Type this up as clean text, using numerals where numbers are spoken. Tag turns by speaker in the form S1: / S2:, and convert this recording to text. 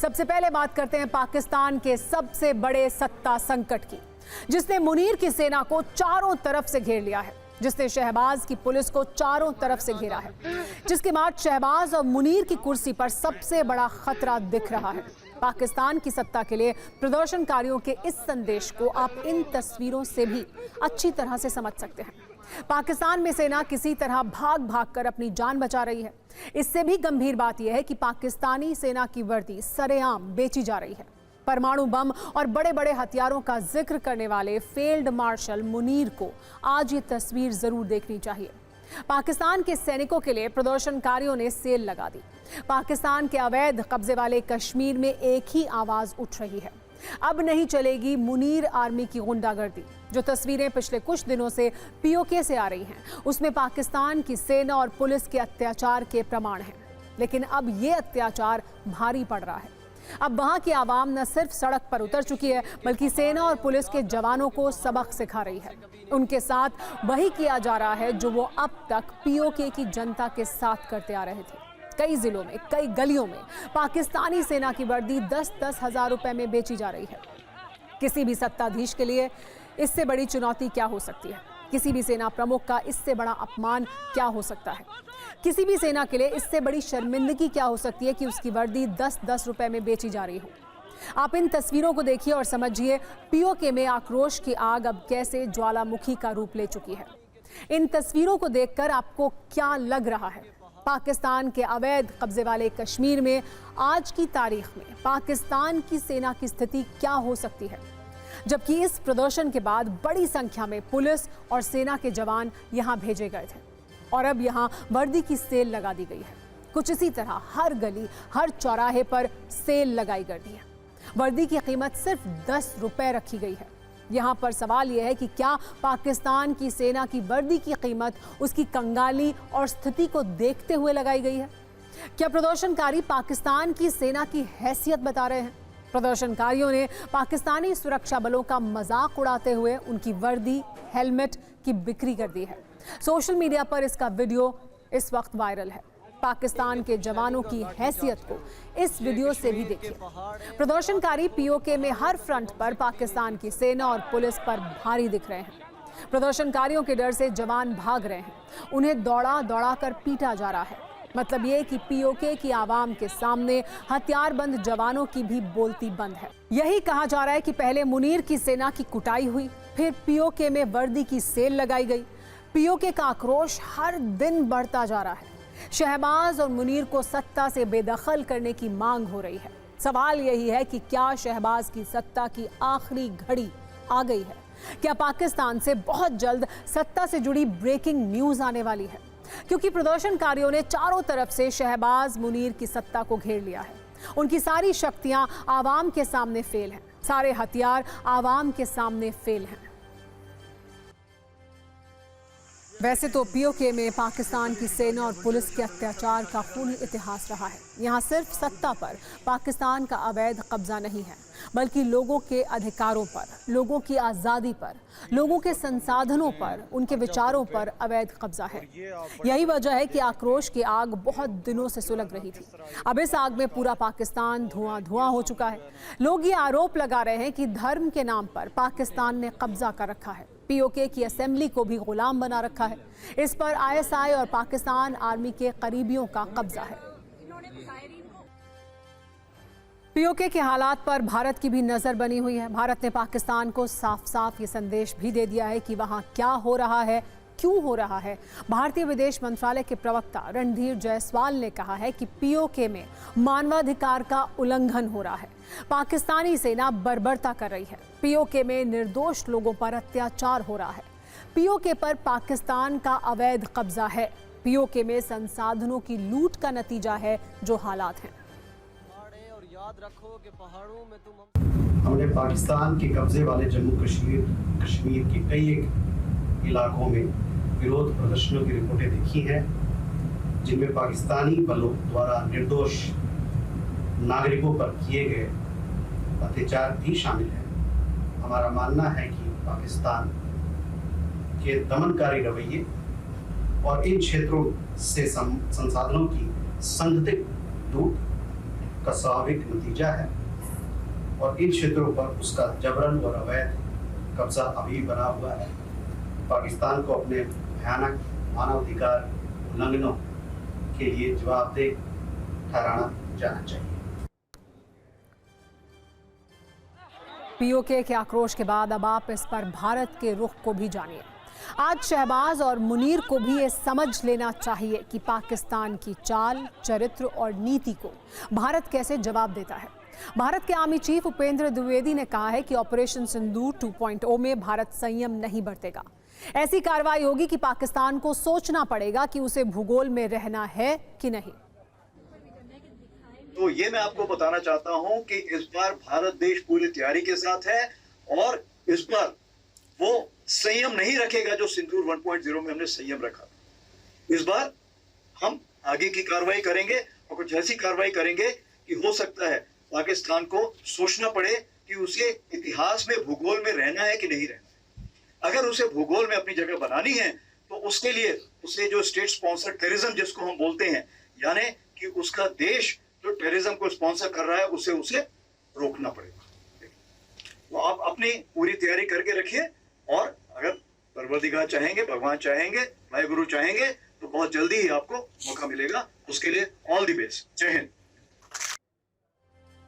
S1: सबसे पहले बात करते हैं पाकिस्तान के सबसे बड़े सत्ता संकट की, जिसने मुनीर की सेना को चारों तरफ से घेर लिया है, जिसने शहबाज की पुलिस को चारों तरफ से घेरा है, जिसके बाद शहबाज और मुनीर की कुर्सी पर सबसे बड़ा खतरा दिख रहा है। पाकिस्तान की सत्ता के लिए प्रदर्शनकारियों के इस संदेश को आप इन तस्वीरों से भी अच्छी तरह से समझ सकते हैं। पाकिस्तान में सेना किसी तरह भाग भाग कर अपनी जान बचा रही है। इससे भी गंभीर बात यह है कि पाकिस्तानी सेना की वर्दी सरेआम बेची जा रही है। परमाणु बम और बड़े बड़े हथियारों का जिक्र करने वाले फील्ड मार्शल मुनीर को आज ये तस्वीर जरूर देखनी चाहिए। पाकिस्तान के सैनिकों के लिए प्रदर्शनकारियों ने सेल लगा दी। पाकिस्तान के अवैध कब्जे वाले कश्मीर में एक ही आवाज उठ रही है, अब नहीं चलेगी मुनीर आर्मी की गुंडागर्दी। जो तस्वीरें पिछले कुछ दिनों से पीओके से आ रही हैं, उसमें पाकिस्तान की सेना और पुलिस के अत्याचार के प्रमाण हैं। लेकिन अब ये अत्याचार भारी पड़ रहा है। अब वहां की आवाम न सिर्फ सड़क पर उतर चुकी है, बल्कि सेना और पुलिस के जवानों को सबक सिखा रही है। उनके साथ वही किया जा रहा है जो वो अब तक पीओके की जनता के साथ करते आ रहे थे। कई जिलों में, कई गलियों में पाकिस्तानी सेना की वर्दी 10-10 हजार रुपए में बेची जा रही है। किसी भी सत्ताधीश के लिए इससे बड़ी चुनौती क्या हो सकती है? किसी भी सेना प्रमुख का इससे बड़ा अपमान क्या हो सकता है? किसी भी सेना के लिए इससे बड़ी शर्मिंदगी क्या हो सकती है कि उसकी वर्दी 10-10 रुपए में बेची जा रही हो? आप इन तस्वीरों को देखिए और समझिए पीओके में आक्रोश की आग अब कैसे ज्वालामुखी का रूप ले चुकी है। इन तस्वीरों को देखकर आपको क्या लग रहा है? पाकिस्तान के अवैध कब्जे वाले कश्मीर में आज की तारीख में पाकिस्तान की सेना की स्थिति क्या हो सकती है? जबकि इस प्रदर्शन के बाद बड़ी संख्या में पुलिस और सेना के जवान यहां भेजे गए थे और अब यहां वर्दी की सेल लगा दी गई है। कुछ इसी तरह हर गली, हर चौराहे पर सेल लगाई गई है। वर्दी की कीमत सिर्फ 10 रुपए रखी गई है। यहाँ पर सवाल यह है कि क्या पाकिस्तान की सेना की वर्दी की कीमत उसकी कंगाली और स्थिति को देखते हुए लगाई गई है? क्या प्रदर्शनकारी पाकिस्तान की सेना की हैसियत बता रहे हैं? प्रदर्शनकारियों ने पाकिस्तानी सुरक्षा बलों का मजाक उड़ाते हुए उनकी वर्दी, हेलमेट की बिक्री कर दी है। सोशल मीडिया पर इसका वीडियो इस वक्त वायरल है। पाकिस्तान के जवानों की हैसियत को इस वीडियो से भी देखिए। प्रदर्शनकारी पीओके में हर फ्रंट पर पाकिस्तान की सेना और पुलिस पर भारी दिख रहे हैं। प्रदर्शनकारियों के डर से जवान भाग रहे हैं, उन्हें दौड़ा दौड़ा कर पीटा जा रहा है। मतलब ये कि पीओके की आवाम के सामने हथियारबंद जवानों की भी बोलती बंद है। यही कहा जा रहा है कि पहले मुनीर की सेना की कुटाई हुई, फिर पीओके में वर्दी की सेल लगाई गई। पीओके का आक्रोश हर दिन बढ़ता जा रहा है। शहबाज और मुनीर को सत्ता से बेदखल करने की मांग हो रही है। सवाल यही है कि क्या शहबाज की सत्ता की आखिरी घड़ी आ गई है? क्या पाकिस्तान से बहुत जल्द सत्ता से जुड़ी ब्रेकिंग न्यूज आने वाली है? क्योंकि प्रदर्शनकारियों ने चारों तरफ से शहबाज मुनीर की सत्ता को घेर लिया है। उनकी सारी शक्तियां आवाम के सामने फेल हैं, सारे हथियार आवाम के सामने फेल हैं। वैसे तो पीओके में पाकिस्तान की सेना और पुलिस के अत्याचार का खूनी इतिहास रहा है। यहाँ सिर्फ सत्ता पर पाकिस्तान का अवैध कब्जा नहीं है, बल्कि लोगों के अधिकारों पर, लोगों की आज़ादी पर, लोगों के संसाधनों पर, उनके विचारों पर अवैध कब्जा है। यही वजह है कि आक्रोश की आग बहुत दिनों से सुलग रही थी। अब इस आग में पूरा पाकिस्तान धुआं धुआं हो चुका है। लोग ये आरोप लगा रहे हैं कि धर्म के नाम पर पाकिस्तान ने कब्जा कर रखा है, पीओके की असेंबली को भी गुलाम बना रखा है। इस पर आईएसआई और पाकिस्तान आर्मी के करीबियों का कब्जा है। पीओके के हालात पर भारत की भी नजर बनी हुई है। भारत ने पाकिस्तान को साफ साफ ये संदेश भी दे दिया है कि वहां क्या हो रहा है, क्यों हो रहा है। भारतीय विदेश मंत्रालय के प्रवक्ता रणधीर जायसवाल ने कहा है कि पीओके में मानवाधिकार का उल्लंघन हो रहा है। पाकिस्तानी सेना बर्बरता कर रही है। पीओके में निर्दोष लोगों पर अत्याचार हो रहा है। पीओके पर पाकिस्तान का अवैध कब्जा है। पीओके में संसाधनों की लूट का नतीजा है जो हालात हैं।
S2: याद रखो कि पहाड़ों में हमने पाकिस्तान के कब्जे वाले जम्मू कश्मीर के कई इलाकों में विरोध प्रदर्शनों की रिपोर्टें देखी हैं, जिनमें पाकिस्तानी बलों द्वारा निर्दोष नागरिकों पर किए गए अत्याचार भी शामिल है। हमारा मानना है कि पाकिस्तान के दमनकारी रवैये और इन क्षेत्रों से संसाधनों की संगठित लूट का स्वाभाविक नतीजा है और इन क्षेत्रों पर उसका जबरन और अवैध कब्जा अभी बना हुआ है। पाकिस्तान को अपने भयानक मानवाधिकार उल्लंघनों के लिए जवाबदेह ठहराना जाना चाहिए।
S1: पीओके के आक्रोश के बाद अब आप इस पर भारत के रुख को भी जानिए। आज शहबाज और मुनीर को भी ये समझ लेना चाहिए कि पाकिस्तान की चाल, चरित्र और नीति को भारत कैसे जवाब देता है। भारत के आर्मी चीफ उपेंद्र द्विवेदी ने कहा है कि ऑपरेशन सिंदूर 2.0 में भारत संयम नहीं बरतेगा। ऐसी कार्रवाई होगी कि पाकिस्तान को सोचना पड़ेगा कि उसे भूगोल में रहना है कि नहीं।
S3: तो ये मैं आपको बताना चाहता हूं कि इस बार भारत देश पूरी तैयारी के साथ है और इस बार वो संयम नहीं रखेगा जो सिंदूर 1.0 में हमने संयम रखा। इस बार हम आगे की कार्रवाई करेंगे और कुछ ऐसी कार्रवाई करेंगे कि हो सकता है पाकिस्तान को सोचना पड़े कि उसे इतिहास में भूगोल में रहना है कि नहीं रहना। अगर उसे भूगोल में अपनी जगह बनानी है तो उसके लिए उसे जो स्टेट स्पॉन्सर टेररिज्म जिसको हम बोलते हैं, यानी कि उसका देश जो टेररिज्म को स्पॉन्सर कर रहा है उसे रोकना पड़ेगा। तो आप अपनी पूरी तैयारी करके रखिए और अगर परवरदिगार चाहेंगे, भगवान चाहेंगे, वाहिगुरु चाहेंगे तो बहुत जल्दी ही आपको मौका मिलेगा। उसके लिए ऑल द बेस्ट। जय हिंद।